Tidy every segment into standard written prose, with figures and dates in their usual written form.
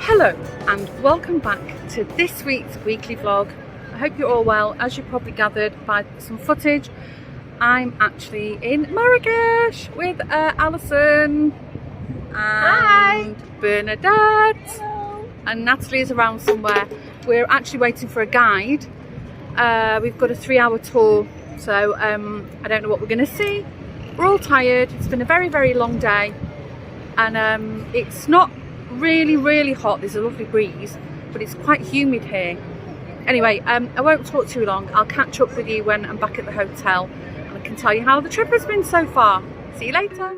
Hello and welcome back to this week's weekly vlog. I hope you're all well. As you probably gathered by some footage, I'm actually in Marrakesh with Alison and Bernadette. Hello. And Natalie is around somewhere. We're actually waiting for a guide. We've got a 3-hour tour, so I don't know what we're going to see. We're all tired. It's been a very, very long day, and it's not really hot. There's a lovely breeze, but it's quite humid here. Anyway, I won't talk too long. I'll catch up with you when I'm back at the hotel, and I can tell you how the trip has been so far. See you later.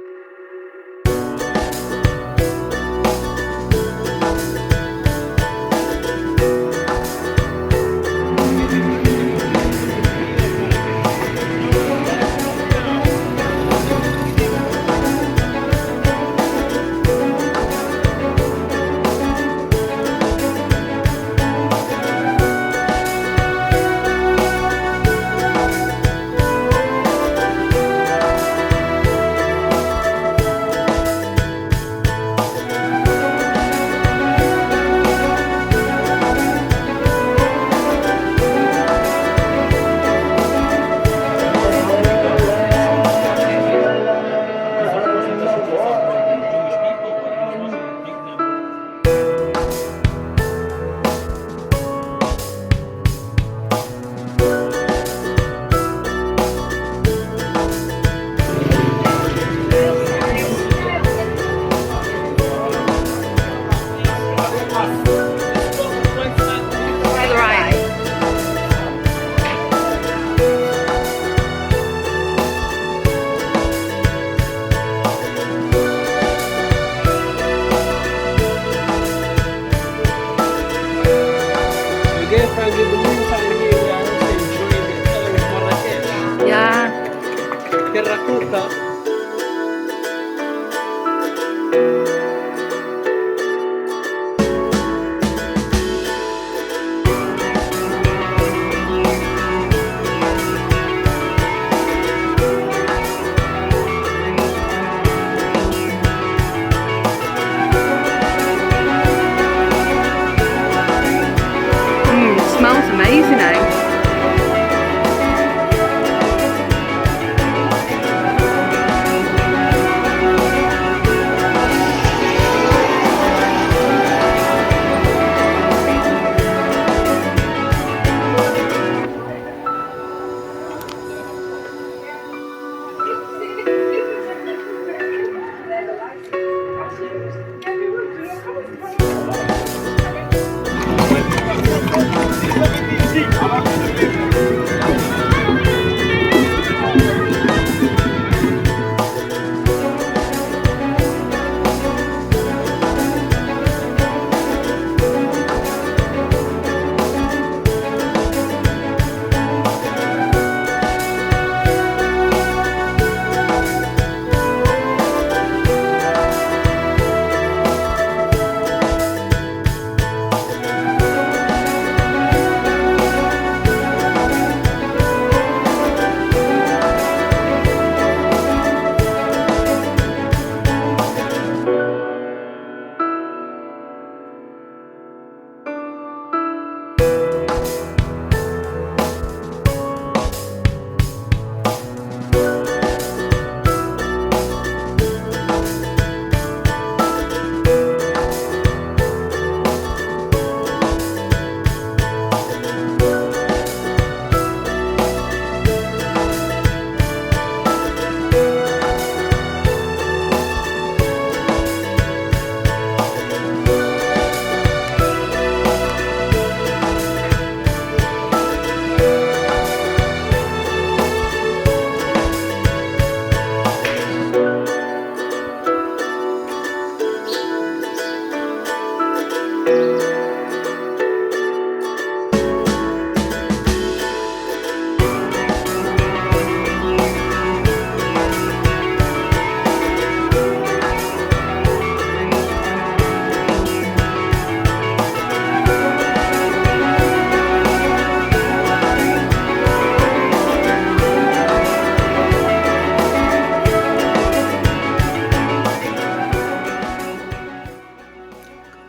Terracotta. It smells amazing, eh?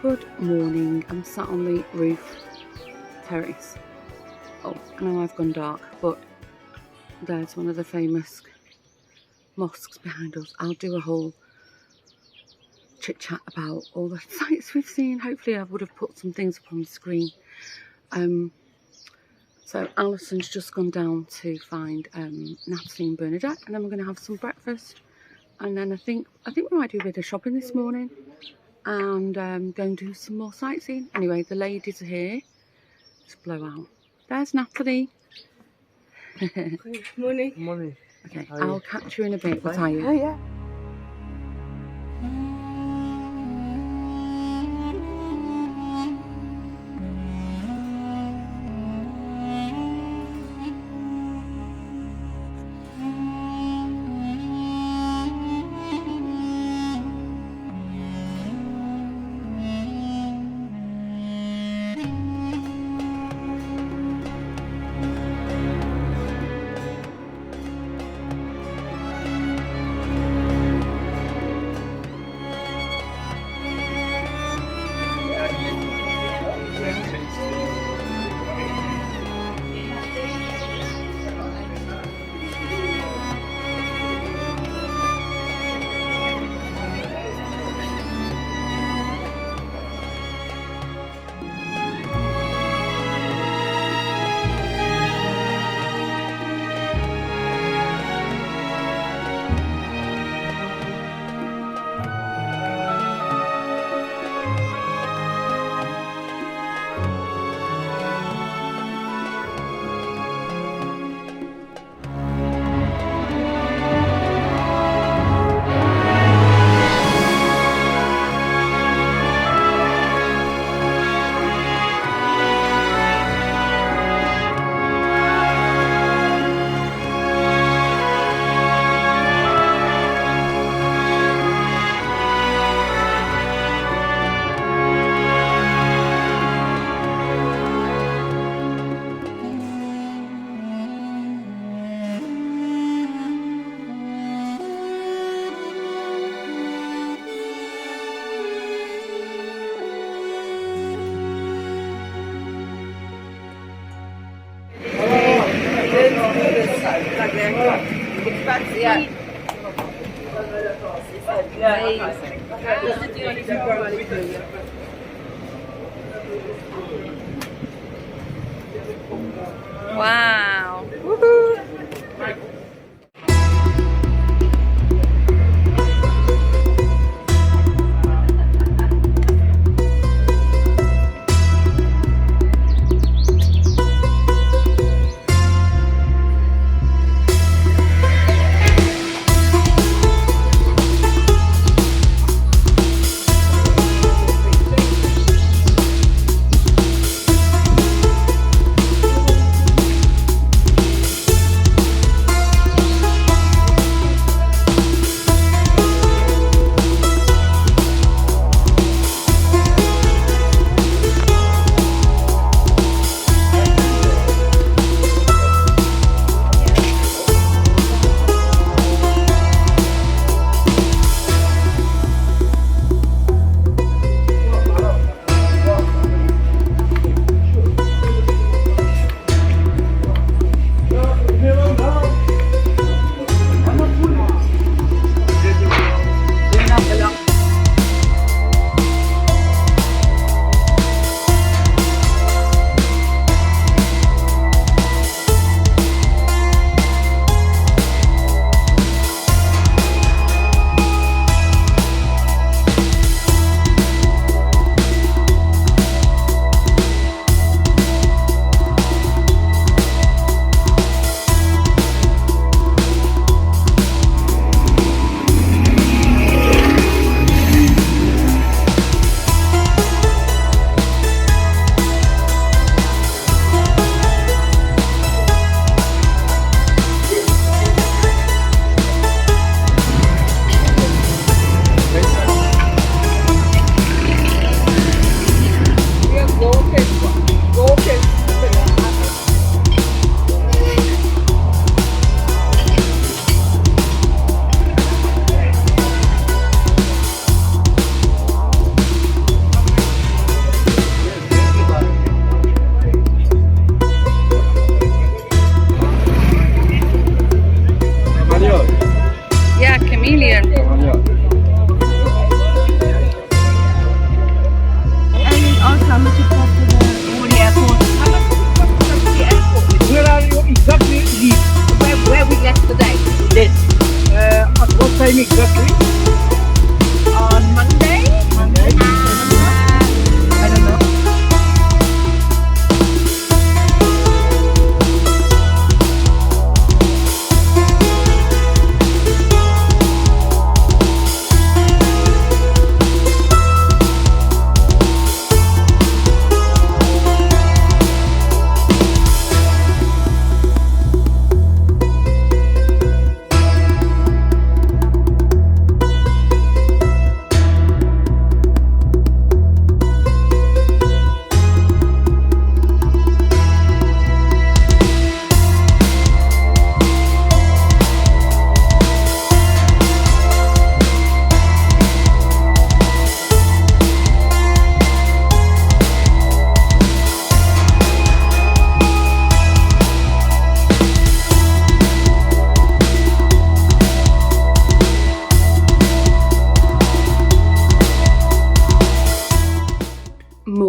Good morning. I'm sat on the roof terrace. Oh, I know I've gone dark, but there's one of the famous mosques behind us. I'll do a whole chit chat about all the sights we've seen. Hopefully I would have put some things up on the screen. So Alison's just gone down to find Natalie and Bernadette, and then we're going to have some breakfast, and then I think we might do a bit of shopping this morning and go and do some more sightseeing. Anyway, the ladies are here. Let's blow out. There's Natalie. Morning. Morning. Okay, I'll catch you in a bit. What are you? Oh yeah. Wow. Woohoo.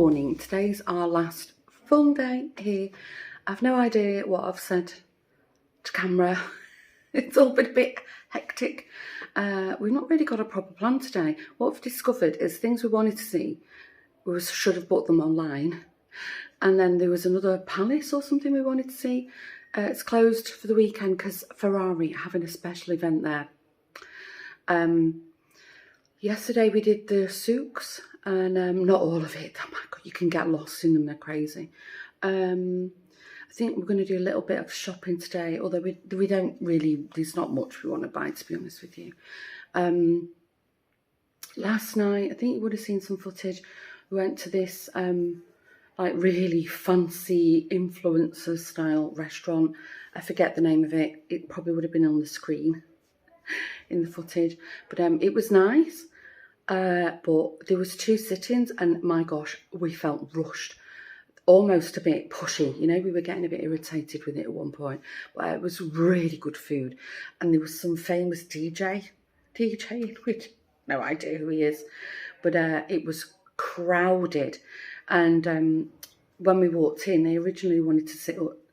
morning. Today's our last full day here. I've no idea what I've said to camera. It's all been a bit hectic. We've not really got a proper plan today. What we've discovered is things we wanted to see, we should have bought them online. And then there was another palace or something we wanted to see. It's closed for the weekend because Ferrari are having a special event there. Yesterday we did the souks, and not all of it. Oh my God, you can get lost in them, they're crazy. I think we're going to do a little bit of shopping today, although we don't really, there's not much we want to buy, to be honest with you. Last night, I think you would have seen some footage, we went to this like really fancy influencer style restaurant. I forget the name of it. It probably would have been on the screen in the footage, but it was nice. But there was 2 sittings, and my gosh, we felt rushed, almost a bit pushy. You know, we were getting a bit irritated with it at one point, but it was really good food. And there was some famous DJ, which no idea who he is, but it was crowded. And when we walked in, they originally wanted to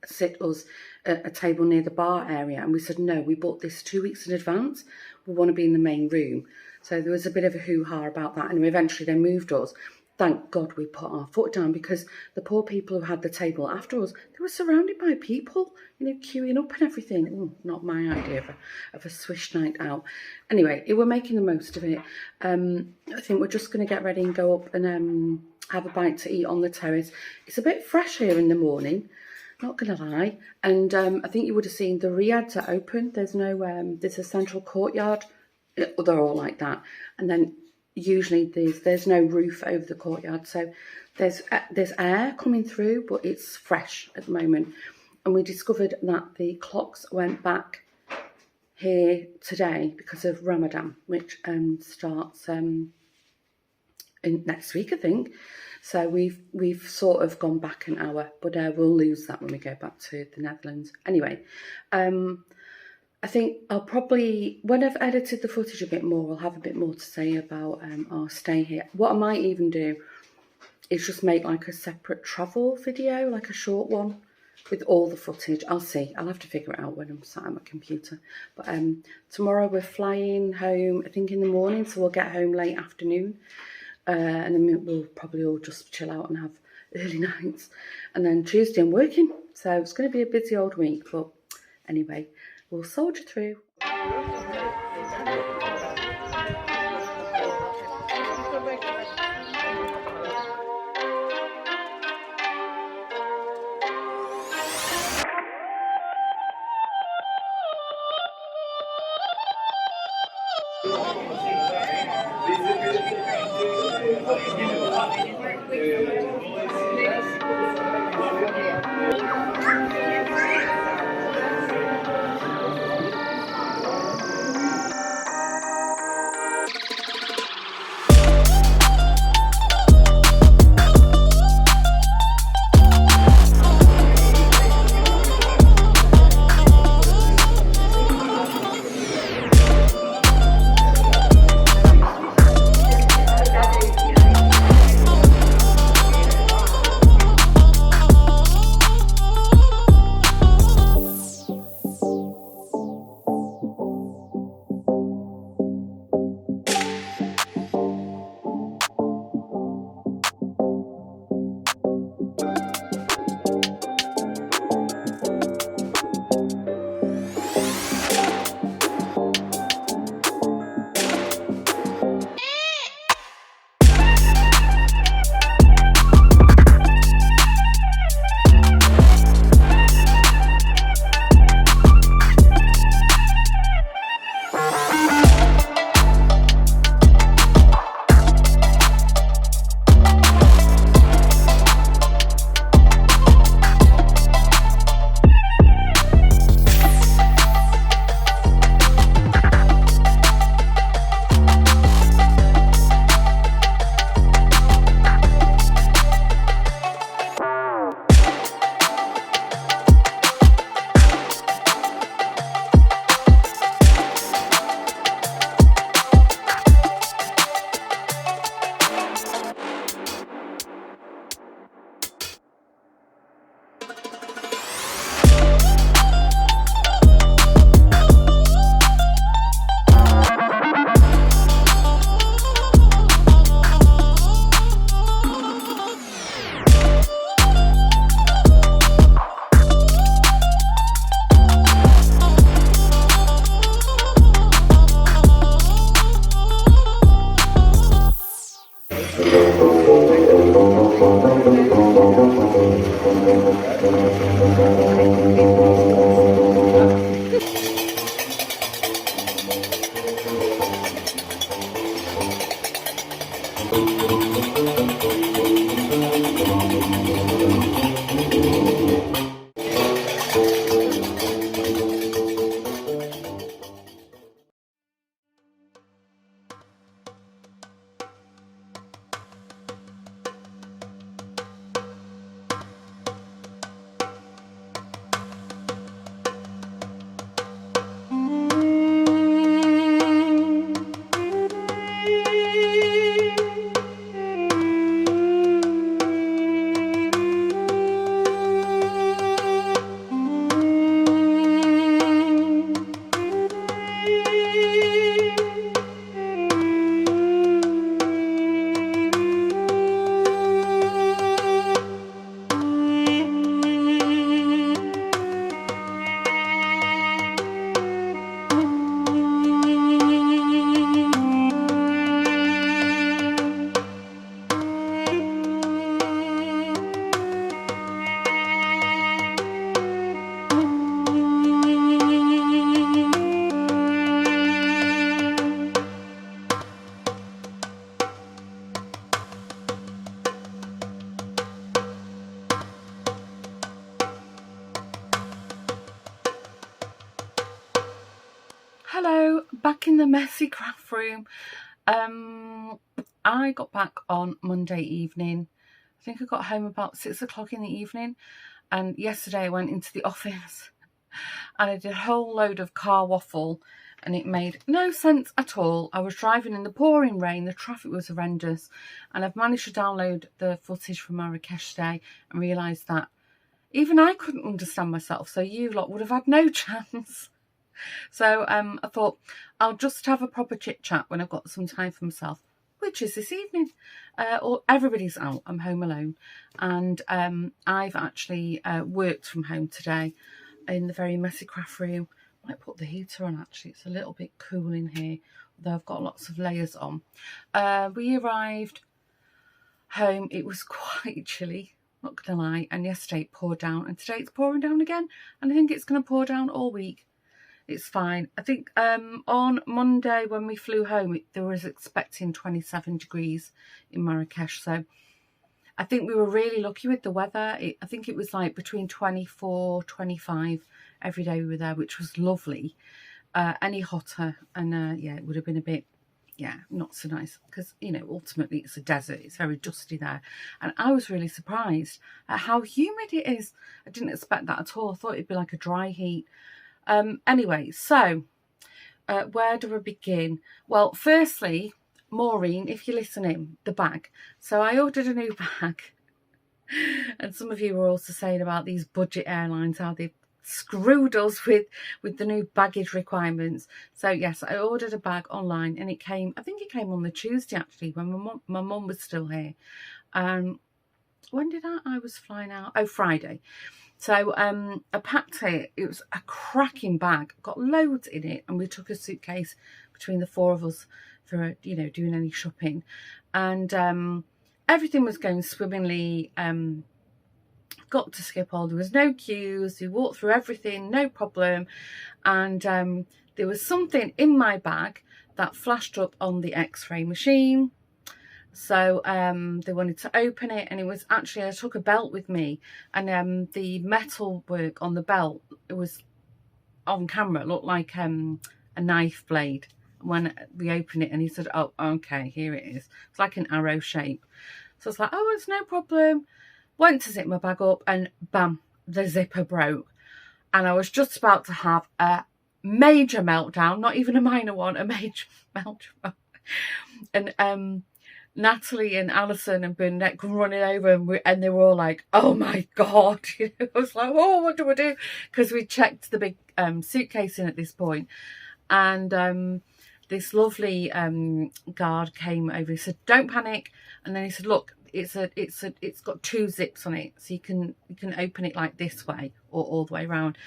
sit us at a table near the bar area, and we said no, we bought this 2 weeks in advance, we want to be in the main room. So there was a bit of a hoo-ha about that, and eventually they moved us. Thank God we put our foot down, because the poor people who had the table after us, they were surrounded by people, you know, queuing up and everything. Ooh, not my idea of a swish night out. Anyway, we're making the most of it. I think we're just going to get ready and go up and have a bite to eat on the terrace. It's a bit fresh here in the morning, not gonna lie. And I think you would have seen the riads are open. There's no there's a central courtyard. They're all like that, and then usually there's no roof over the courtyard, so there's air coming through, but it's fresh at the moment. And we discovered that the clocks went back here today because of Ramadan, which starts in next week, I think. So we've sort of gone back an hour, but we'll lose that when we go back to the Netherlands. Anyway, I think I'll probably, when I've edited the footage a bit more, I'll have a bit more to say about our stay here. What I might even do is just make like a separate travel video, like a short one with all the footage. I'll see. I'll have to figure it out when I'm sat at my computer. But tomorrow we're flying home, I think in the morning, so we'll get home late afternoon. And then we'll probably all just chill out and have early nights. And then Tuesday I'm working, so it's going to be a busy old week. But anyway, we'll soldier through. Hello, back in the messy craft room. I got back on Monday evening. I think I got home about 6 o'clock in the evening, and yesterday I went into the office and I did a whole load of car waffle, and it made no sense at all. I was driving in the pouring rain, the traffic was horrendous, and I've managed to download the footage from Marrakesh today and realised that even I couldn't understand myself, so you lot would have had no chance. So I thought I'll just have a proper chit chat when I've got some time for myself, which is this evening. Or everybody's out, I'm home alone, and I've actually worked from home today in the very messy craft room. I might put the heater on actually, it's a little bit cool in here, although I've got lots of layers on. We arrived home, it was quite chilly, not gonna lie, and yesterday it poured down, and today it's pouring down again, and I think it's going to pour down all week. It's fine. I think on Monday when we flew home, there was expecting 27 degrees in Marrakesh. So I think we were really lucky with the weather. I think it was like between 24, 25 every day we were there, which was lovely. Any hotter, and yeah, it would have been a bit, yeah, not so nice, because, you know, ultimately it's a desert. It's very dusty there. And I was really surprised at how humid it is. I didn't expect that at all. I thought it'd be like a dry heat. Anyway, so where do I begin? Well, firstly, Maureen, if you're listening, the bag. So I ordered a new bag, and some of you were also saying about these budget airlines, how they've screwed us with the new baggage requirements. So yes, I ordered a bag online, and it came, I think it came on the Tuesday actually, when my mum was still here. When did I was flying out? Oh, Friday. So I packed it. It was a cracking bag, got loads in it, and we took a suitcase between the four of us for, you know, doing any shopping, and everything was going swimmingly. Got to Schiphol, there was no queues, we walked through everything, no problem, and there was something in my bag that flashed up on the X-ray machine. So they wanted to open it, and it was actually, I took a belt with me, and the metal work on the belt, it was on camera, it looked like a knife blade when we opened it, and he said, oh, okay, here it is. It's like an arrow shape. So I was like, oh, it's no problem. Went to zip my bag up, and bam, the zipper broke. And I was just about to have a major meltdown, not even a minor one, a major meltdown. And Natalie and Alison and Bernadette come running over, and they were all like, oh my God. You know, I was like, oh, what do I do? Because we checked the big suitcase in at this point. And this lovely guard came over. He said, don't panic. And then he said, look, it's got two zips on it, so you can open it like this way or all the way around.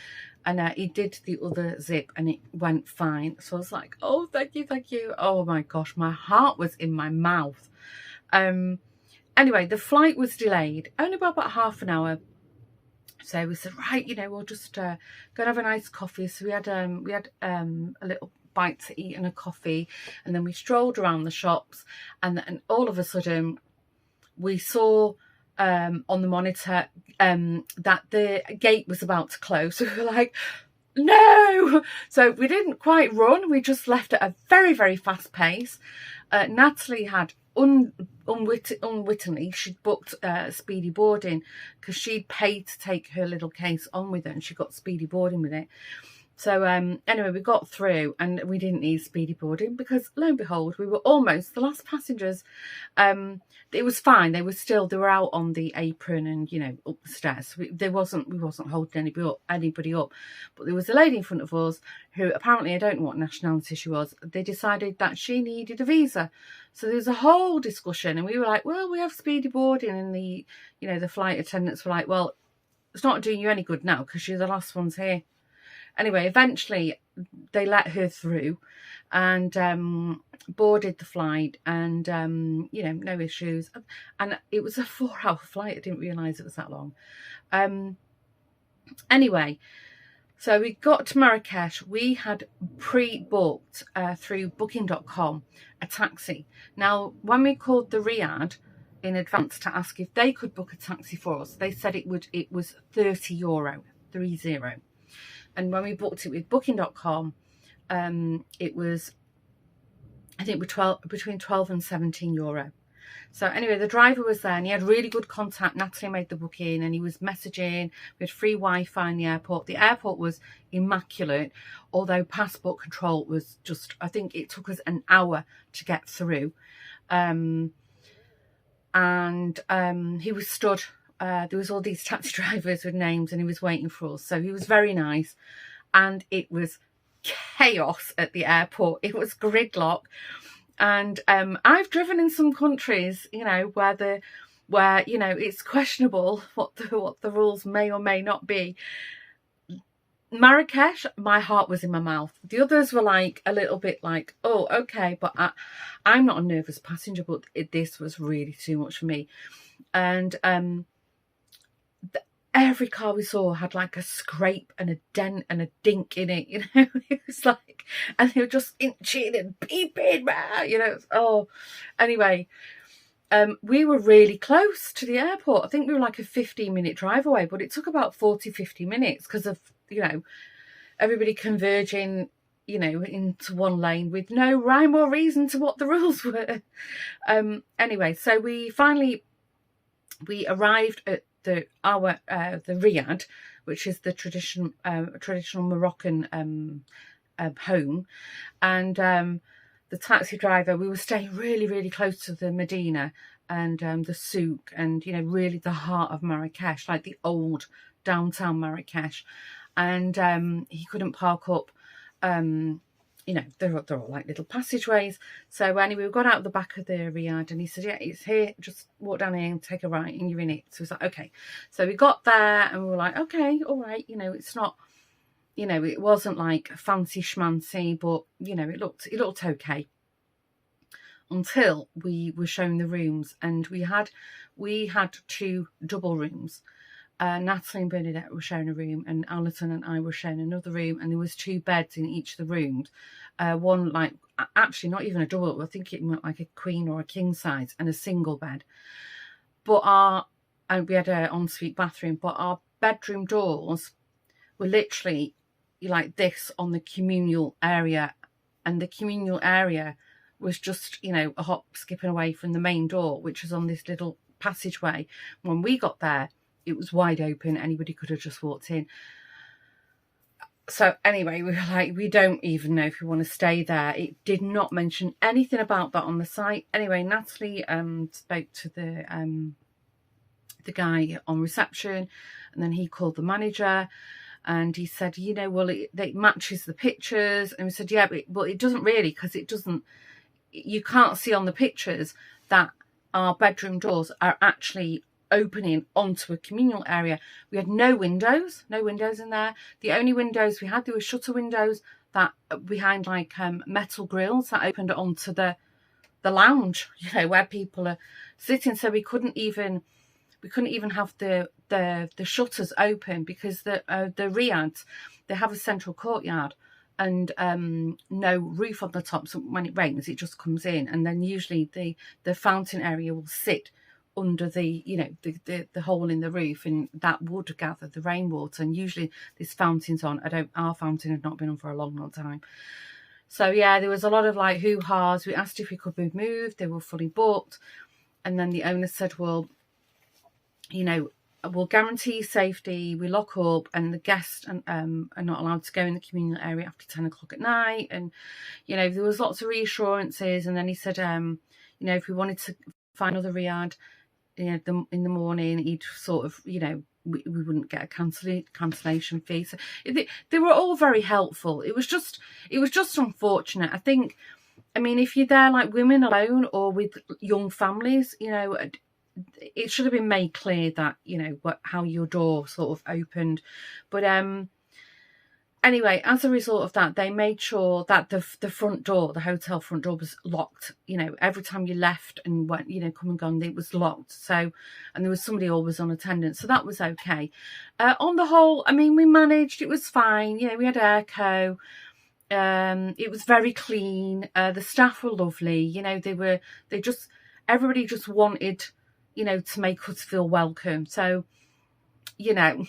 And he did the other zip, and it went fine. So I was like, oh, thank you, thank you. Oh my gosh, my heart was in my mouth. Anyway, the flight was delayed only by about half an hour. So we said, right, you know, we'll just go and have a nice coffee. So we had a little bite to eat and a coffee, and then we strolled around the shops, and all of a sudden we saw on the monitor that the gate was about to close. So we were like, no! So we didn't quite run. We just left at a very, very fast pace. Natalie had unwittingly, she'd booked speedy boarding because she'd paid to take her little case on with her, and she got speedy boarding with it. So anyway, we got through and we didn't need speedy boarding because lo and behold, we were almost the last passengers. It was fine. They were out on the apron and, you know, up the stairs. We wasn't holding anybody up. But there was a lady in front of us who apparently, I don't know what nationality she was. They decided that she needed a visa. So there was a whole discussion, and we were like, well, we have speedy boarding, and the flight attendants were like, well, it's not doing you any good now because you're the last ones here. Anyway, eventually they let her through and boarded the flight, and you know, no issues. And it was a 4-hour flight. I didn't realise it was that long. Anyway, so we got to Marrakesh. We had pre-booked through booking.com a taxi. Now, when we called the Riyadh in advance to ask if they could book a taxi for us, they said it was €30, 30. And when we booked it with booking.com, it was, I think, between 12 and 17 euro. So anyway, the driver was there and he had really good contact. Natalie made the booking and he was messaging. We had free Wi-Fi in the airport. The airport was immaculate, although passport control was just, I think it took us an hour to get through. And he was stood. There was all these taxi drivers with names and he was waiting for us. So he was very nice. And it was chaos at the airport. It was gridlock. And I've driven in some countries, you know, where you know, it's questionable what the rules may or may not be. Marrakesh, my heart was in my mouth. The others were like a little bit like, oh, okay, but I'm not a nervous passenger, but this was really too much for me. And every car we saw had like a scrape and a dent and a dink in it, you know. It was like, and they were just inching and beeping, you know. Oh, anyway, we were really close to the airport. I think we were like a 15-minute drive away, but it took about 40-50 minutes because of, you know, everybody converging, you know, into one lane with no rhyme or reason to what the rules were. Anyway, so we arrived at the Riyadh, which is the traditional Moroccan home, and the taxi driver, we were staying really, really close to the Medina and the souk, and, you know, really the heart of Marrakesh, like the old downtown Marrakesh. And he couldn't park up, you know, they're all like little passageways. So anyway, we got out the back of the Riyadh and he said, yeah, it's here, just walk down here and take a right and you're in it. So we was like, okay. So we got there and we were like, okay, all right, you know, it's not, you know, it wasn't like fancy schmancy, but, you know, it looked okay. Until we were shown the rooms, and we had 2 double rooms. Natalie and Bernadette were shown a room, and Alison and I were shown another room, and there was 2 beds in each of the rooms. One, like, actually not even a double, I think it went like a queen or a king size, and a single bed. But and we had an ensuite bathroom, but our bedroom doors were literally like this on the communal area, and the communal area was just, you know, a hop skipping away from the main door, which was on this little passageway. When we got there, it was wide open. Anybody could have just walked in. So anyway, we were like, we don't even know if we want to stay there. It did not mention anything about that on the site. Anyway, Natalie spoke to the guy on reception, and then he called the manager, and he said, you know, well, it matches the pictures. And we said, yeah, but it doesn't really, because it doesn't, you can't see on the pictures that our bedroom doors are actually opening onto a communal area. We had no windows in there. The only windows we had, there were shutter windows that behind like metal grills that opened onto the the lounge, you know, where people are sitting. So we couldn't even have the shutters open, because the riads, they have a central courtyard and no roof on the top, so when it rains it just comes in, and then usually the fountain area will sit under the, you know, the hole in the roof, and that would gather the rainwater. And usually this fountain's on. Our fountain had not been on for a long time. So yeah, there was a lot of like hoo-has. We asked if we could be moved, they were fully booked, and then the owner said, well, you know, we'll guarantee safety, we lock up, and the guests are not allowed to go in the communal area after 10 o'clock at night. And, you know, there was lots of reassurances. And then he said, you know, if we wanted to find another riad, you know, in the morning, he'd sort of, you know, we wouldn't get a cancellation fee. So they were all very helpful. It was just unfortunate. I think, I mean, if you're there like women alone or with young families, you know, it should have been made clear that, you know, how your door sort of opened. But anyway, as a result of that, they made sure that the front door, the hotel front door, was locked. You know, every time you left and went, you know, come and gone, it was locked. So, and there was somebody always on attendance, so that was okay. On the whole, I mean, we managed. It was fine. You know, we had airco. It was very clean. The staff were lovely. You know, everybody just wanted, you know, to make us feel welcome. So, you know,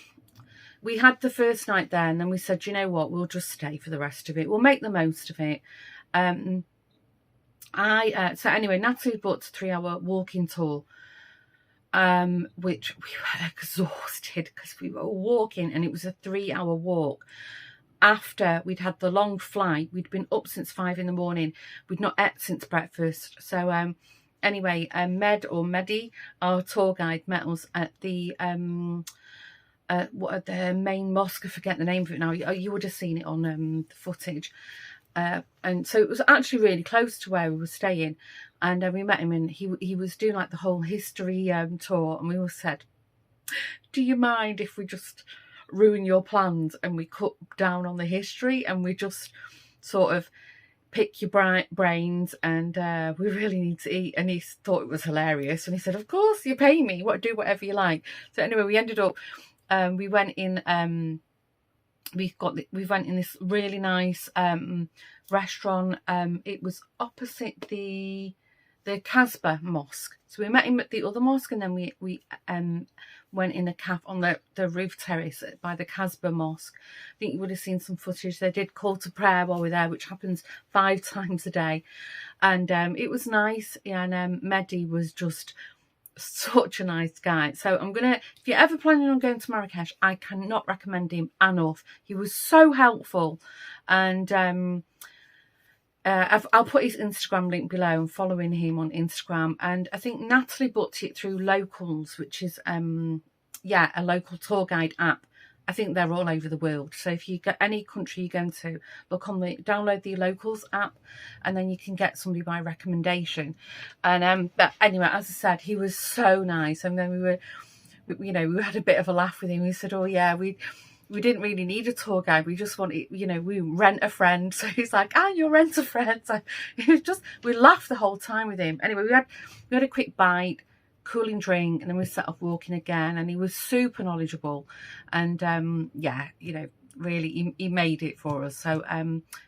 we had the first night there, and then we said, you know what, we'll just stay for the rest of it. We'll make the most of it. So anyway, Natalie booked a 3-hour walking tour, which we were exhausted because we were walking, and it was a 3-hour walk. After we'd had the long flight, we'd been up since 5 in the morning. We'd not ate since breakfast. So, anyway, Medi, our tour guide, met us at the the main mosque. I forget the name of it now. You would have seen it on the footage. And so it was actually really close to where we were staying. And we met him, and he was doing like the whole history tour. And we all said, do you mind if we just ruin your plans and we cut down on the history and we just sort of pick your brains, and we really need to eat? And he thought it was hilarious, and he said, of course, you pay me, do whatever you like. So anyway, we ended up we went in we went in this really nice restaurant. It was opposite the Casbah Mosque. So we met him at the other mosque, and then we went in a cafe on the roof terrace by the Casbah Mosque. I think you would have seen some footage. They did call to prayer while we were there, which happens 5 times a day. And it was nice. Yeah, and Mehdi was just such a nice guy. So if you're ever planning on going to Marrakesh, I cannot recommend him enough. He was so helpful. And I'll put his Instagram link below. I'm following him on Instagram. And I think Natalie booked it through Locals, which is a local tour guide app. I think they're all over the world. So if you get any country you're going to, download the Locals app, and then you can get somebody by recommendation. And but anyway, as I said, he was so nice. And then we had a bit of a laugh with him. We said, oh yeah, we didn't really need a tour guide. We just wanted, we rent a friend. So he's like, you'll rent a friend. So we laughed the whole time with him. Anyway, we had a quick bite, cooling drink, and then we set off walking again. And he was super knowledgeable. And really, he made it for us. So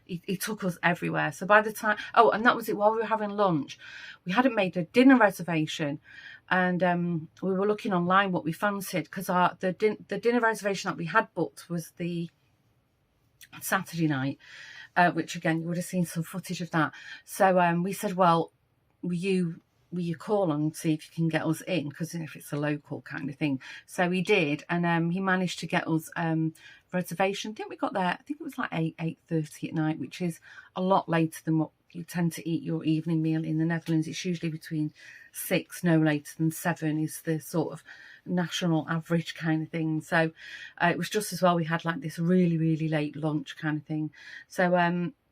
he took us everywhere. So by the time, and that was it, while we were having lunch, we hadn't made a dinner reservation. And we were looking online what we fancied, because the dinner reservation that we had booked was the Saturday night, which again, you would have seen some footage of that. So we said, well, will you call and see if you can get us in, because if it's a local kind of thing. So he did, and he managed to get us reservation. I think we got there, I think it was like 8:30 at night, which is a lot later than what you tend to eat your evening meal in the Netherlands. It's usually between 6, no later than 7 is the sort of national average kind of thing. So it was just as well we had like this really, really late lunch kind of thing. So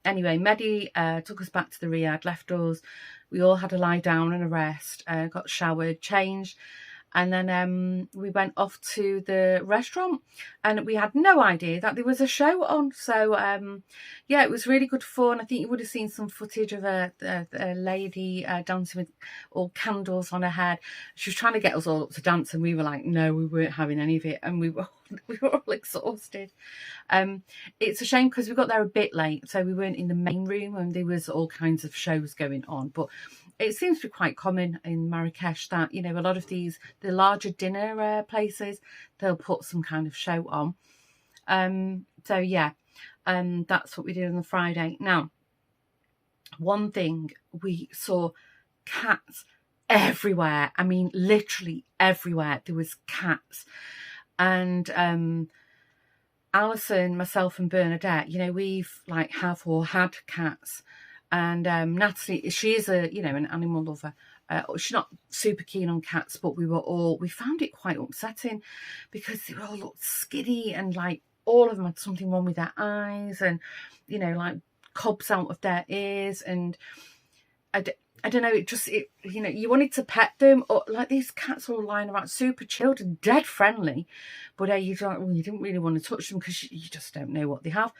anyway, Mehdi took us back to the Riad, left us. We all had a lie down and a rest, got showered, changed, And then we went off to the restaurant, and we had no idea that there was a show on. So yeah, it was really good fun. I think you would have seen some footage of a lady dancing with all candles on her head. She was trying to get us all up to dance, and we were like, no, we weren't having any of it, and we were all exhausted. It's a shame because we got there a bit late, so we weren't in the main room, and there was all kinds of shows going on. But it seems to be quite common in Marrakesh that, you know, a lot of the larger dinner places, they'll put some kind of show on. So yeah, that's what we did on the Friday. Now, one thing, we saw cats everywhere. I mean, literally everywhere there was cats. And Alison, myself and Bernadette, you know, we've like have or had cats. And Natalie, she is a, you know, an animal lover. She's not super keen on cats, but we found it quite upsetting because they all looked skinny, and like all of them had something wrong with their eyes, and, you know, like cobs out of their ears. And I don't know, you know, you wanted to pet them, or like these cats were all lying around super chilled and dead friendly, but you didn't really want to touch them because you just don't know what they have.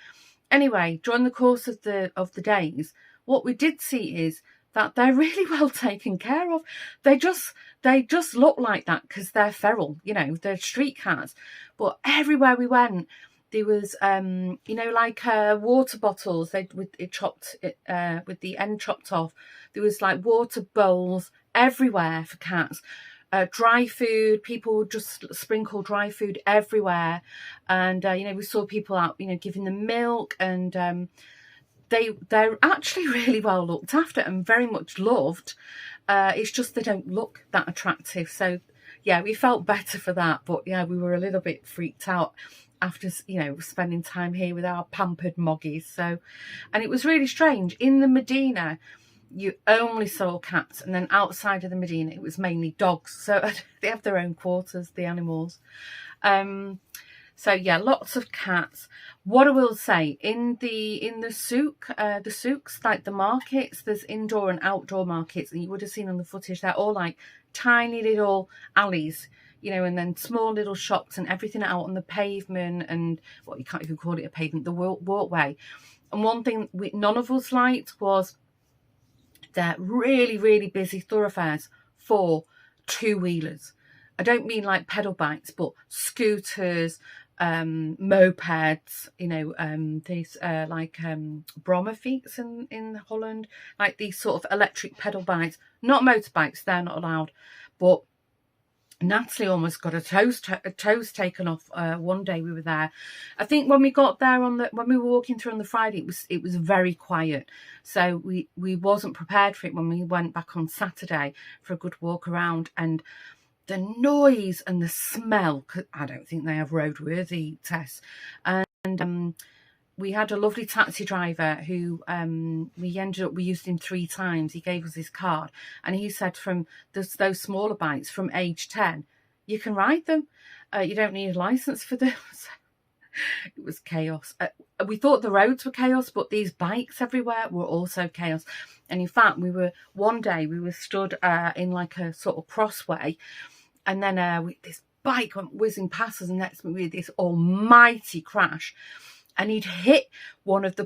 Anyway, during the course of the days, what we did see is that they're really well taken care of. They just look like that because they're feral, you know, they're street cats. But everywhere we went, there was, you know, like water bottles. With the end chopped off. There was like water bowls everywhere for cats. Dry food, people would just sprinkle dry food everywhere. And, you know, we saw people out, you know, giving them milk, and they're actually really well looked after and very much loved. It's just they don't look that attractive. So, yeah, we felt better for that. But, yeah, we were a little bit freaked out after, you know, spending time here with our pampered moggies. So, and it was really strange. In the Medina, you only saw cats, and then outside of the Medina, it was mainly dogs. So they have their own quarters, the animals. So yeah, lots of cats. What I will say, in the souks, like the markets, there's indoor and outdoor markets, and you would have seen on the footage, they're all like tiny little alleys, you know, and then small little shops and everything out on the pavement, and well, you can't even call it a pavement, the walkway. And one thing none of us liked was they're really, really busy thoroughfares for two-wheelers. I don't mean like pedal bikes, but scooters, mopeds, you know, these like brommerfiets in Holland, like these sort of electric pedal bikes, not motorbikes, they're not allowed. But Natalie almost got a toes taken off one day we were there. I think when we got there when we were walking through on the Friday, it was very quiet. So we wasn't prepared for it when we went back on Saturday for a good walk around. And the noise and the smell, I don't think they have roadworthy tests. And we had a lovely taxi driver who we used him 3 times. He gave us his card, and he said from those smaller bikes from age 10, you can ride them. You don't need a license for them. It was chaos. We thought the roads were chaos, but these bikes everywhere were also chaos. And in fact, one day we were stood in like a sort of crossway, and then this bike went whizzing past us, and next we had this almighty crash. And he'd hit one of the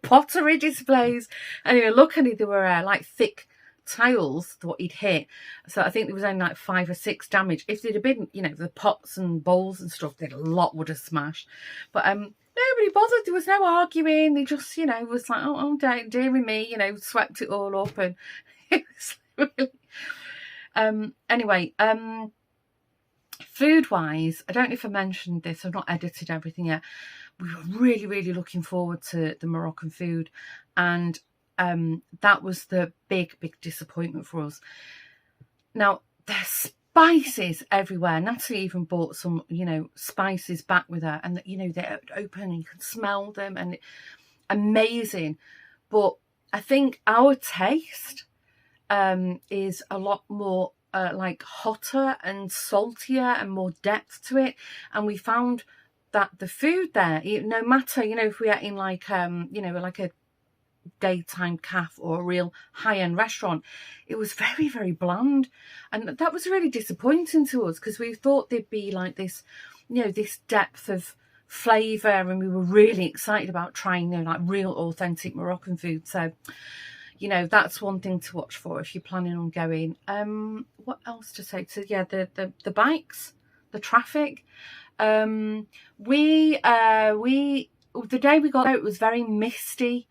pottery displays. And you know, luckily there were like thick tiles what he'd hit. So I think there was only like 5 or 6 damage. If there'd have been, you know, the pots and bowls and stuff, a lot would have smashed. But nobody bothered. There was no arguing. They just, you know, was like, oh dearie me, you know, swept it all up. And it was really... anyway, food-wise, I don't know if I mentioned this. I've not edited everything yet. We were really, really looking forward to the Moroccan food, and that was the big disappointment for us. Now, there's spices everywhere. Natalie even bought some, you know, spices back with her, and you know, they're open and you can smell them, and amazing. But I think our taste is a lot more like hotter and saltier and more depth to it, and we found that the food there, no matter, you know, if we are in like you know, like a daytime cafe or a real high-end restaurant. It was very, very bland, and that was really disappointing to us, because we thought there'd be like this, you know, this depth of flavour, and we were really excited about trying, you know, like real authentic Moroccan food. So, you know, that's one thing to watch for if you're planning on going. What else to say? So yeah, the bikes, the traffic. The day we got out, it was very misty,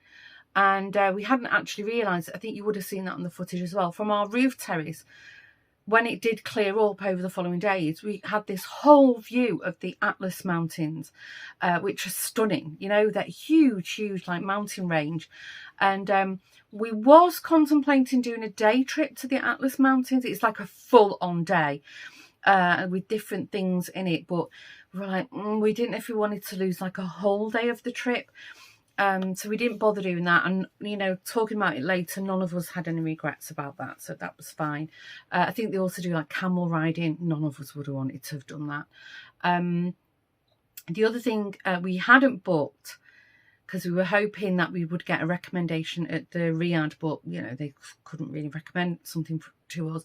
and we hadn't actually realised. I think you would have seen that on the footage as well. From our roof terrace, when it did clear up over the following days, we had this whole view of the Atlas Mountains, which are stunning. You know, that huge like mountain range. And we was contemplating doing a day trip to the Atlas Mountains. It's like a full-on day with different things in it, but we were like, we didn't know if we wanted to lose like a whole day of the trip. So we didn't bother doing that. And, you know, talking about it later, none of us had any regrets about that. So that was fine. I think they also do like camel riding. None of us would have wanted to have done that. The other thing we hadn't booked, because we were hoping that we would get a recommendation at the Riyadh, but, you know, they couldn't really recommend something to us.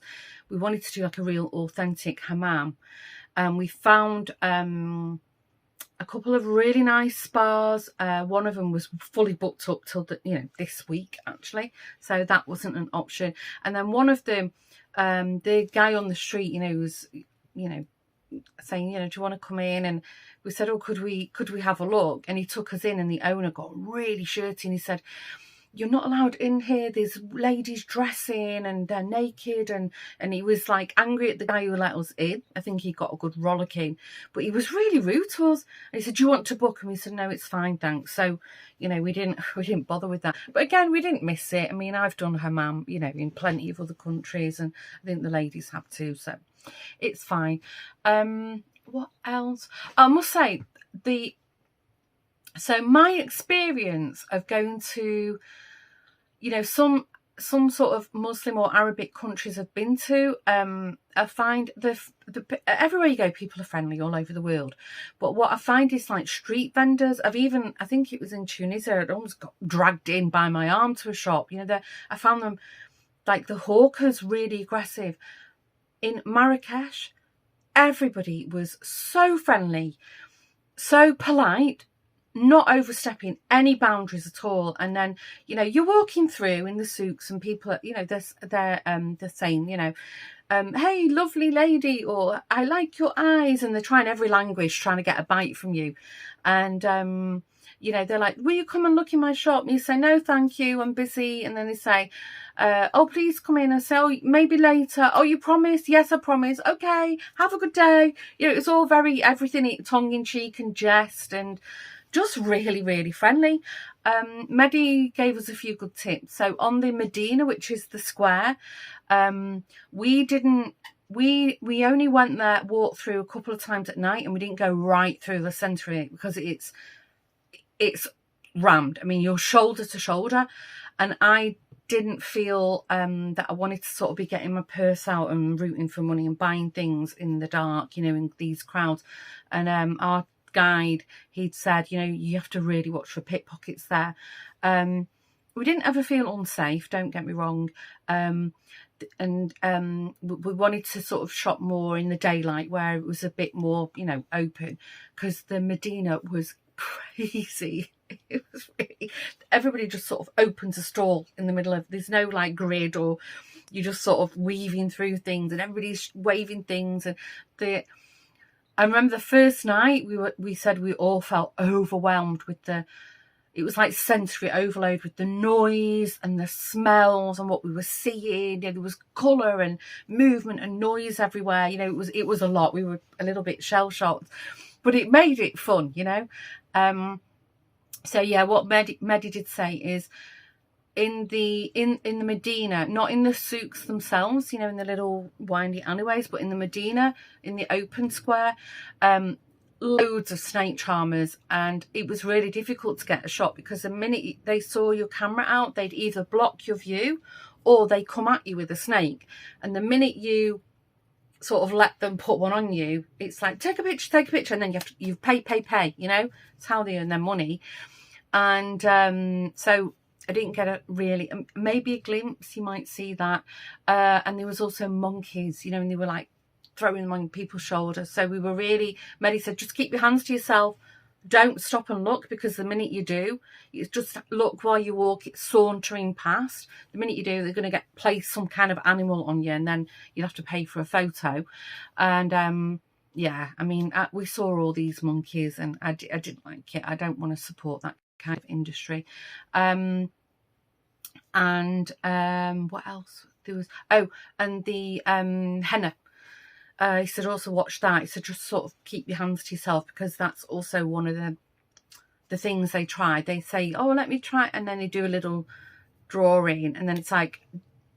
We wanted to do like a real authentic hammam. We found a couple of really nice spas. One of them was fully booked up till this week actually, so that wasn't an option. And then one of them, the guy on the street, you know, was, you know, saying, you know, do you want to come in? And we said, oh, could we have a look? And he took us in, and the owner got really shirty, and he said, you're not allowed in here, there's ladies dressing and they're naked, and he was like angry at the guy who let us in. I think he got a good rollicking, but he was really rude to us. And he said, do you want to book? And we said, no, it's fine, thanks. So, you know, we didn't bother with that. But again, we didn't miss it. I mean, I've done hammam, you know, in plenty of other countries, and I think the ladies have too, so it's fine. What else? I must say, so my experience of going to, you know, some sort of Muslim or Arabic countries I've been to, I find everywhere you go, people are friendly all over the world. But what I find is like street vendors. I think it was in Tunisia, I almost got dragged in by my arm to a shop. You know, I found them, like the hawkers, really aggressive. In Marrakech, everybody was so friendly, so polite, not overstepping any boundaries at all. And then, you know, you're walking through in the souks, and people are, you know, they're saying, you know, hey, lovely lady, or I like your eyes, and they're trying every language, trying to get a bite from you. And you know, they're like, will you come and look in my shop? And you say, no, thank you, I'm busy. And then they say, oh, please come in. And say, oh, maybe later. Oh, you promise? Yes, I promise. Okay, have a good day. You know, it's all everything tongue-in-cheek and jest, and just really, really friendly. Mehdi gave us a few good tips. So on the Medina, which is the square, we only went there, walked through a couple of times at night, and we didn't go right through the centre of it, because it's rammed. I mean, you're shoulder to shoulder, and I didn't feel that I wanted to sort of be getting my purse out and rooting for money and buying things in the dark, you know, in these crowds. And our guide, he'd said, you know, you have to really watch for pickpockets there. We didn't ever feel unsafe, don't get me wrong. And we wanted to sort of shop more in the daylight, where it was a bit more, you know, open, because the Medina was crazy. It was really, everybody just sort of opens a stall in the middle of, there's no like grid, or you're just sort of weaving through things, and everybody's waving things. And I remember the first night we said we all felt overwhelmed with it was like sensory overload with the noise and the smells and what we were seeing. And there was colour and movement and noise everywhere. You know, it was a lot. We were a little bit shell-shocked, but it made it fun, you know. So yeah, what Mehdi did say is, in the Medina, not in the souks themselves, you know, in the little windy alleyways, but in the Medina, in the open square, loads of snake charmers, and it was really difficult to get a shot, because the minute they saw your camera out, they'd either block your view or they come at you with a snake. And the minute you sort of let them put one on you, it's like, take a picture, and then you pay, you know, it's how they earn their money. And so I didn't get a really, maybe a glimpse, you might see that. And there was also monkeys, you know, and they were like throwing them on people's shoulders. So we were really, Medi said, just keep your hands to yourself. Don't stop and look, because the minute you do, you just look while you walk, it's sauntering past. The minute you do, they're going to place some kind of animal on you, and then you'll have to pay for a photo. And yeah, I mean, we saw all these monkeys, and I didn't like it. I don't want to support that kind of industry. And what else? There was, oh, and the henna. He said also watch that. He said just sort of keep your hands to yourself, because that's also one of the things they try. They say, oh, let me try, and then they do a little drawing, and then it's like,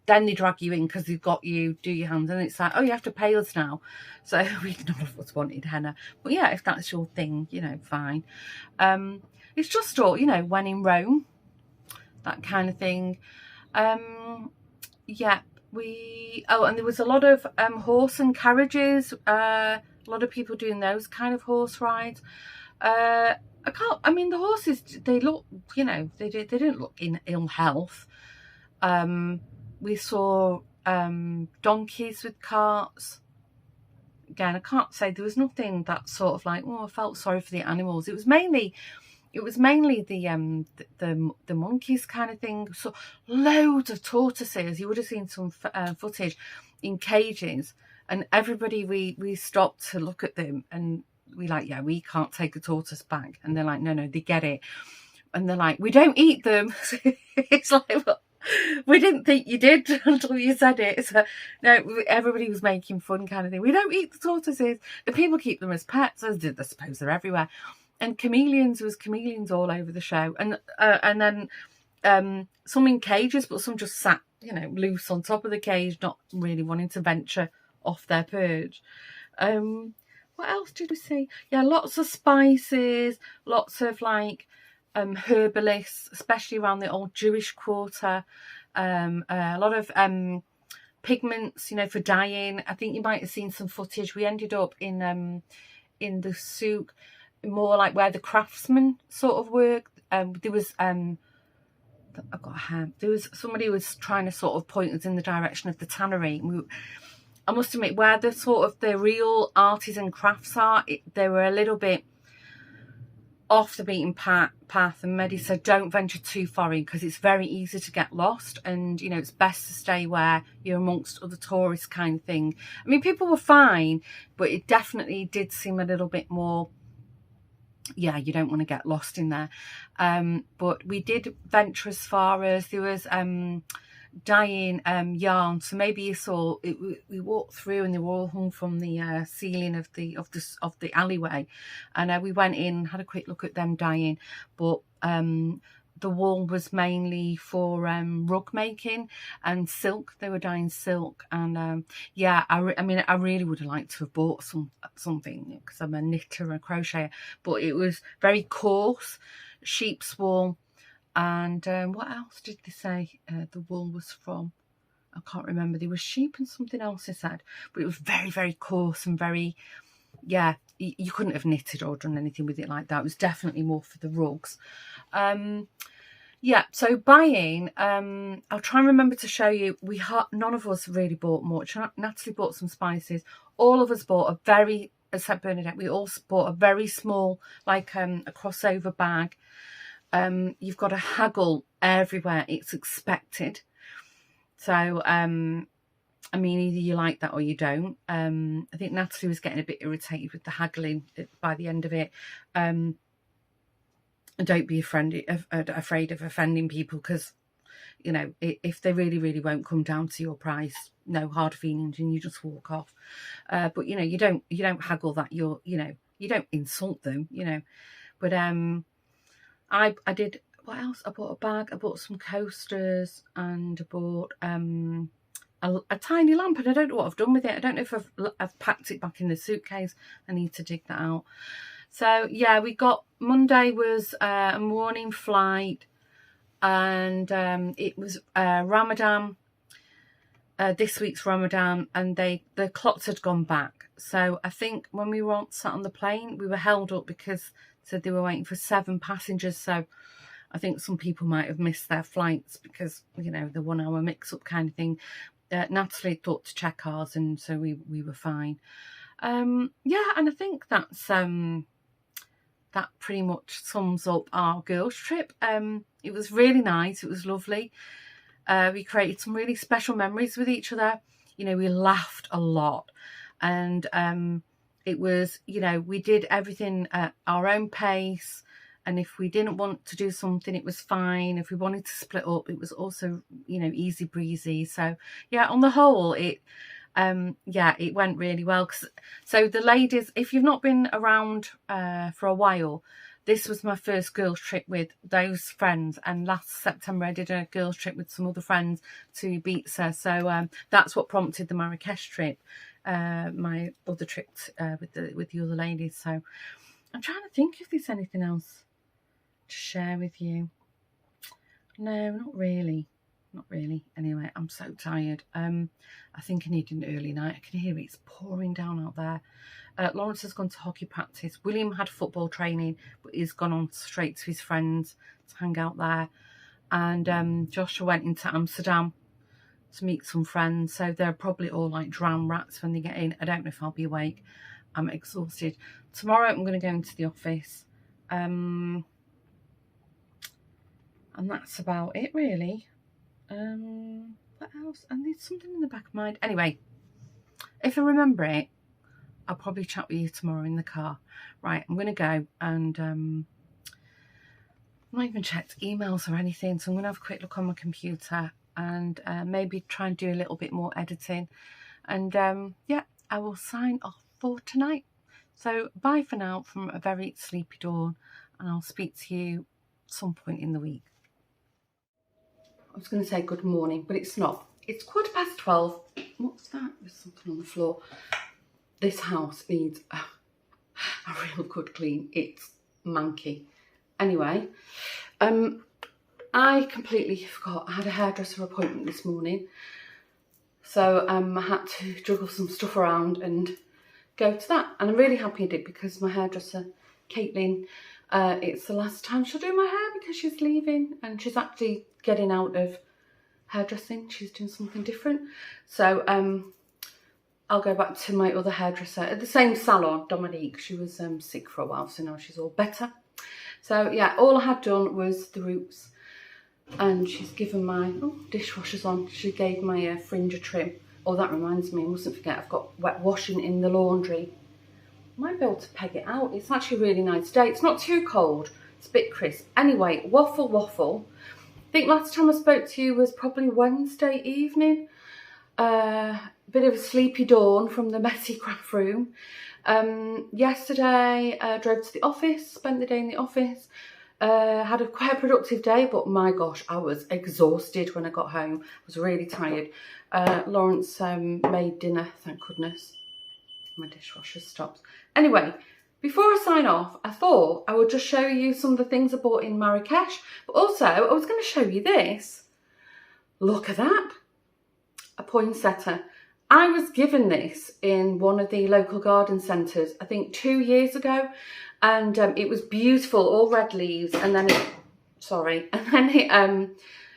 then they drag you in because they've got you, do your hands, and it's like, oh, you have to pay us now. So none of us wanted henna. But yeah, if that's your thing, you know, fine. It's just all, you know, when in Rome, that kind of thing. Yeah, and there was a lot of horse and carriages, a lot of people doing those kind of horse rides. I mean, the horses, they look, you know, they didn't look in ill health. We saw donkeys with carts. Again, I can't say there was nothing that sort of like, oh, I felt sorry for the animals. It was mainly the monkeys kind of thing. So loads of tortoises. You would have seen some footage in cages, and everybody we stopped to look at them, and we like, yeah, we can't take a tortoise back. And they're like, no, they get it. And they're like, we don't eat them. It's like, well, we didn't think you did until you said it. So no, everybody was making fun kind of thing. We don't eat the tortoises. The people keep them as pets. I suppose they're everywhere. And chameleons, there was chameleons all over the show. And then some in cages, but some just sat, you know, loose on top of the cage, not really wanting to venture off their perch. What else did we see? Yeah, lots of spices, lots of like herbalists, especially around the old Jewish quarter. A lot of pigments, you know, for dyeing. I think you might have seen some footage. We ended up in the souk, more like where the craftsmen sort of work. There was I've got a ham. There was somebody who was trying to sort of point us in the direction of the tannery. I must admit, where the sort of the real artisan crafts are, they were a little bit off the beaten path. And Medi said, don't venture too far in, because it's very easy to get lost, and you know, it's best to stay where you're amongst other tourists kind of thing. I mean, people were fine, but it definitely did seem a little bit more, yeah, you don't want to get lost in there. But we did venture as far as there was dyeing yarn. So maybe you saw it, we walked through, and they were all hung from the ceiling of the alleyway, and we went in, had a quick look at them dyeing. But the wool was mainly for rug making and silk. They were dyeing silk, and yeah, I mean, I really would have liked to have bought something, because I'm a knitter and a crocheter, but it was very coarse sheep's wool. And what else did they say the wool was from? I can't remember. There was sheep and something else they said, but it was very, very coarse and very, yeah, you couldn't have knitted or done anything with it like that. It was definitely more for the rugs. Yeah, so buying, I'll try and remember to show you. None of us really bought much. Natalie bought some spices. All of us bought except Bernadette, we all bought a very small, like a crossover bag. You've got to haggle everywhere. It's expected. So, I mean, either you like that or you don't. I think Natalie was getting a bit irritated with the haggling by the end of it. Don't be afraid of offending people, because, you know, if they really, really won't come down to your price, no hard feelings, and you just walk off. But, you know, you don't haggle that. You know, you don't insult them, you know. But I did, what else? I bought a bag, I bought some coasters, and I bought a tiny lamp, and I don't know what I've done with it. I don't know if I've packed it back in the suitcase. I need to dig that out. So yeah, Monday was a morning flight, and it was Ramadan, this week's Ramadan, and the clocks had gone back. So I think when we sat on the plane, we were held up because said they were waiting for 7 passengers. So I think some people might have missed their flights because, you know, the 1 hour mix up kind of thing. Natalie thought to check ours, and so we were fine. Yeah, and I think that's that pretty much sums up our girls trip. It was really nice. It was lovely. We created some really special memories with each other. You know, we laughed a lot, and it was, you know, we did everything at our own pace. And if we didn't want to do something, it was fine. If we wanted to split up, it was also, you know, easy breezy. So yeah, on the whole, yeah, it went really well. So the ladies, if you've not been around for a while, this was my first girls trip with those friends, and last September I did a girls trip with some other friends to Ibiza. So that's what prompted the Marrakesh trip, my other trip with the other ladies. So I'm trying to think if there's anything else to share with you. No, not really. Not really. Anyway, I'm so tired. I think I need an early night. I can hear it's pouring down out there. Lawrence has gone to hockey practice. William had football training, but he's gone on straight to his friends to hang out there. And Joshua went into Amsterdam to meet some friends. So they're probably all like drowned rats when they get in. I don't know if I'll be awake. I'm exhausted. Tomorrow I'm going to go into the office. And that's about it, really. What else? And there's something in the back of my mind. Anyway, if I remember it, I'll probably chat with you tomorrow in the car. Right, I'm going to go, and I've not even checked emails or anything, so I'm going to have a quick look on my computer and maybe try and do a little bit more editing. And yeah, I will sign off for tonight. So bye for now from a very sleepy dawn, and I'll speak to you some point in the week. I was going to say good morning, but it's not. It's 12:15. What's that? There's something on the floor. This house needs a real good clean. It's manky. Anyway, I completely forgot. I had a hairdresser appointment this morning. So I had to juggle some stuff around and go to that. And I'm really happy I did, because my hairdresser, Caitlin, it's the last time she'll do my hair because she's leaving, and she's actually getting out of hairdressing. She's doing something different. So I'll go back to my other hairdresser at the same salon, Dominique. She was sick for a while, so now she's all better. So yeah, all I had done was the roots, and she's given my dishwasher's on. She gave my fringe a trim. Oh, that reminds me, I mustn't forget, I've got wet washing in the laundry. I might be able to peg it out. It's actually a really nice day. It's not too cold. It's a bit crisp. Anyway, waffle. I think last time I spoke to you was probably Wednesday evening. Bit of a sleepy dawn from the messy craft room. Yesterday, drove to the office, spent the day in the office. Had a quite productive day, but my gosh, I was exhausted when I got home. I was really tired. Lawrence made dinner, thank goodness. My dishwasher stops. Anyway, before I sign off, I thought I would just show you some of the things I bought in Marrakesh, but also I was going to show you this. Look at that. A poinsettia. I was given this in one of the local garden centres, I think 2 years ago, and it was beautiful, all red leaves, and then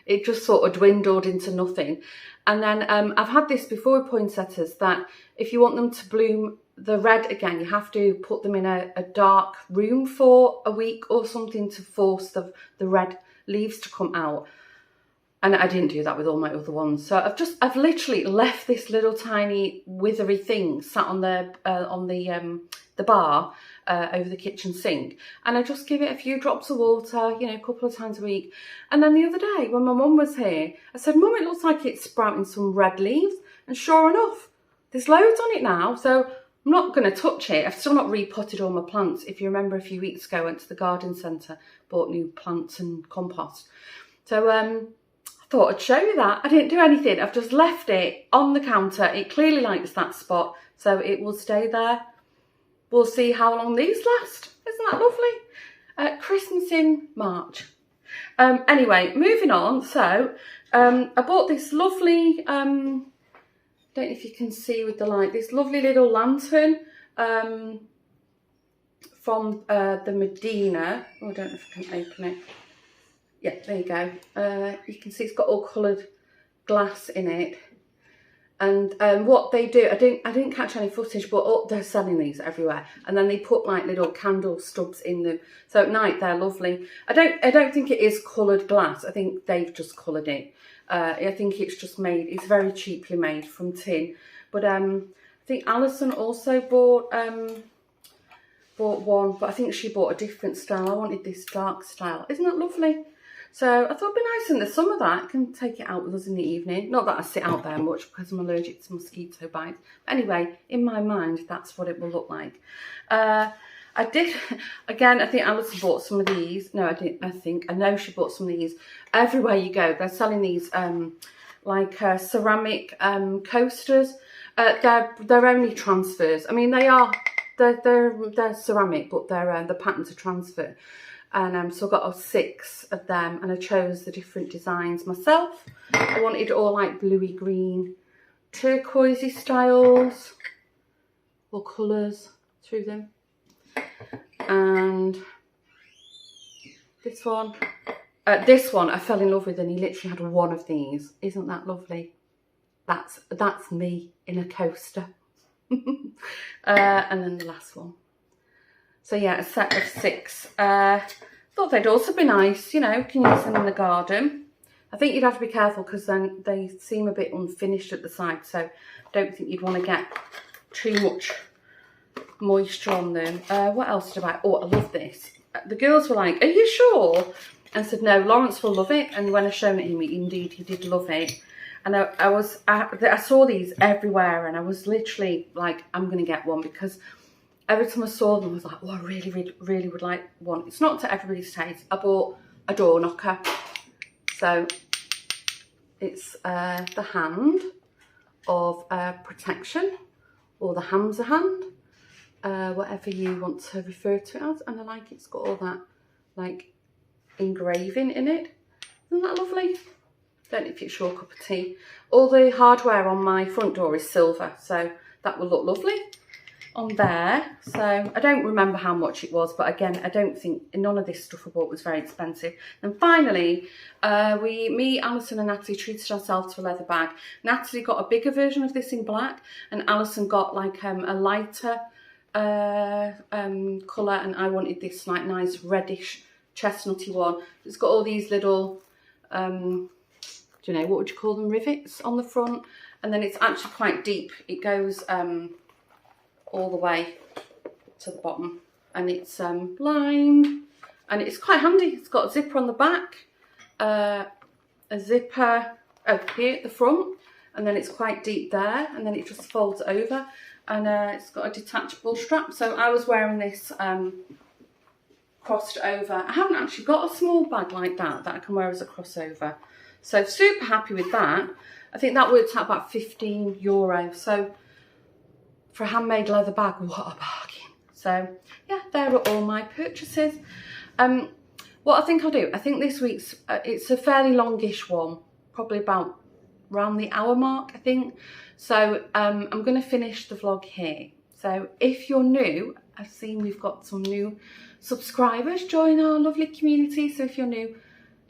it just sort of dwindled into nothing. And then I've had this before with poinsettias, that if you want them to bloom the red again, you have to put them in a dark room for a week or something to force the red leaves to come out. And I didn't do that with all my other ones. So I've literally left this little tiny withery thing sat on the bar over the kitchen sink, and I just give it a few drops of water, you know, a couple of times a week. And then the other day when my mum was here, I said, "Mum, it looks like it's sprouting some red leaves," and sure enough, there's loads on it now. So I'm not going to touch it. I've still not repotted all my plants. If you remember, a few weeks ago I went to the garden centre, bought new plants and compost. So I thought I'd show you that. I didn't do anything. I've just left it on the counter. It clearly likes that spot, so it will stay there. We'll see how long these last. Isn't that lovely? Christmas in March. Anyway, moving on. So I bought this lovely, don't know if you can see with the light, this lovely little lantern from the Medina. Oh, I don't know if I can open it. Yeah, there you go. You can see it's got all coloured glass in it. And what they do, I didn't catch any footage, but they're selling these everywhere. And then they put like little candle stubs in them. So at night they're lovely. I don't think it is coloured glass. I think they've just coloured it. I think it's just made. It's very cheaply made from tin. But I think Alison also bought one, but I think she bought a different style. I wanted this dark style. Isn't that lovely? So I thought it'd be nice in the summer that I can take it out with us in the evening. Not that I sit out there much because I'm allergic to mosquito bites. But anyway, in my mind, that's what it will look like. I did, again, I think Alison bought some of these. No, I didn't, I know she bought some of these. Everywhere you go, they're selling these ceramic coasters. They're only transfers. I mean, they're ceramic, but the patterns are transfer. And so I got 6 of them, and I chose the different designs myself. I wanted all like bluey green, turquoisey styles or colours through them. And this one I fell in love with, and he literally had one of these. Isn't that lovely? That's me in a coaster. And then the last one. So yeah, a set of 6. Thought they'd also be nice, you know, can use them in the garden. I think you'd have to be careful because then they seem a bit unfinished at the side, so I don't think you'd want to get too much moisture on them. What else did I buy? Oh, I love this. The girls were like, are you sure? And I said, no, Lawrence will love it. And when I shown it him, indeed, he did love it. And I saw these everywhere, and I was literally like, I'm going to get one, because every time I saw them, I was like, oh, I really, really, really would like one. It's not to everybody's taste. I bought a door knocker. So it's the hand of protection, or the Hamza hand, whatever you want to refer to it as. And I like it's got all that like engraving in it. Isn't that lovely? Don't know if it's your cup of tea. All the hardware on my front door is silver, so that will look lovely on there. So I don't remember how much it was, but again, I don't think none of this stuff I bought was very expensive. And finally, me, Alison and Natalie treated ourselves to a leather bag. Natalie got a bigger version of this in black, and Alison got like a lighter colour, and I wanted this like nice reddish chestnutty one. It's got all these little do you know, what would you call them, rivets on the front, and then it's actually quite deep. It goes all the way to the bottom, and it's lined, and it's quite handy. It's got a zipper on the back, a zipper over here at the front, and then it's quite deep there, and then it just folds over, and it's got a detachable strap. So I was wearing this crossed over. I haven't actually got a small bag like that I can wear as a crossover. So super happy with that. I think that worked out about €15. So for a handmade leather bag, what a bargain. So yeah, there are all my purchases. What I think I'll do, I think this week's, it's a fairly longish one, probably about around the hour mark, I think. So I'm going to finish the vlog here. So if you're new, I've seen we've got some new subscribers join our lovely community. So if you're new,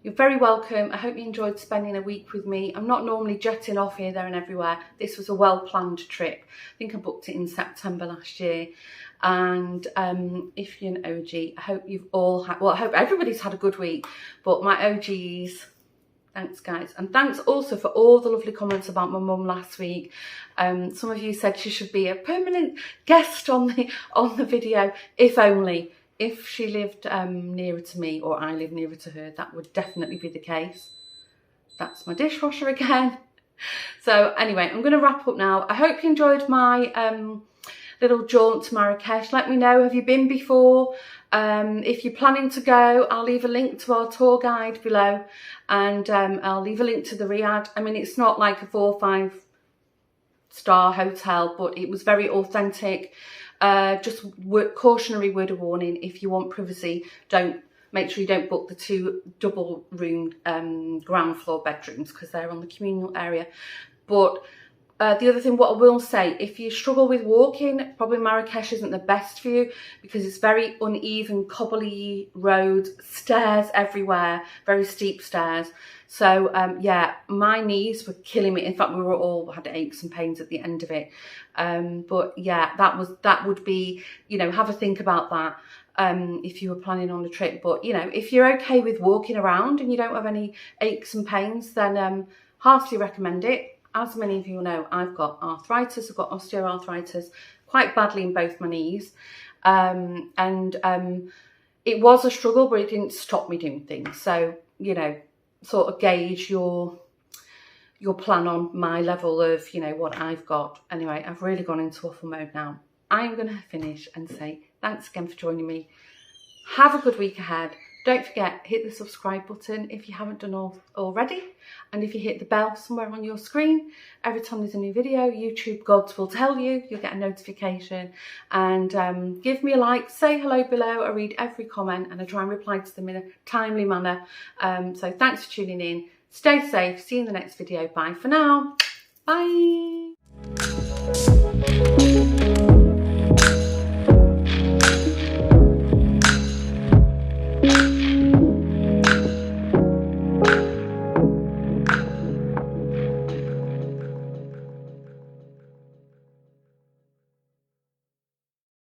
you're very welcome. I hope you enjoyed spending a week with me. I'm not normally jetting off here, there and everywhere. This was a well-planned trip. I think I booked it in September last year. And if you're an OG, I hope you've all had, well, I hope everybody's had a good week. But my OGs, thanks guys. And thanks also for all the lovely comments about my mum last week. Some of you said she should be a permanent guest on the video, if only. If she lived nearer to me, or I live nearer to her, that would definitely be the case. That's my dishwasher again. So anyway, I'm going to wrap up now. I hope you enjoyed my little jaunt to Marrakesh. Let me know, have you been before? If you're planning to go, I'll leave a link to our tour guide below, and I'll leave a link to the Riad. I mean, it's not like a 4 or 5 star hotel, but it was very authentic. Just cautionary word of warning: if you want privacy, make sure you don't book the 2 double-roomed ground floor bedrooms, because they're on the communal area. But The other thing, what I will say, if you struggle with walking, probably Marrakesh isn't the best for you because it's very uneven, cobbly roads, stairs everywhere, very steep stairs. So yeah, my knees were killing me. In fact, we were all had aches and pains at the end of it. But yeah, that would be, you know, have a think about that if you were planning on a trip. But you know, if you're okay with walking around and you don't have any aches and pains, then heartily recommend it. As many of you know, I've got arthritis, I've got osteoarthritis quite badly in both my knees. It was a struggle, but it didn't stop me doing things. So, you know, sort of gauge your plan on my level of, you know, what I've got. Anyway, I've really gone into waffle mode now. I'm going to finish and say thanks again for joining me. Have a good week ahead. Don't forget, hit the subscribe button if you haven't done already. And if you hit the bell somewhere on your screen, every time there's a new video, YouTube gods will tell you, you'll get a notification. And give me a like, say hello below. I read every comment and I try and reply to them in a timely manner. So thanks for tuning in. Stay safe. See you in the next video. Bye for now. Bye.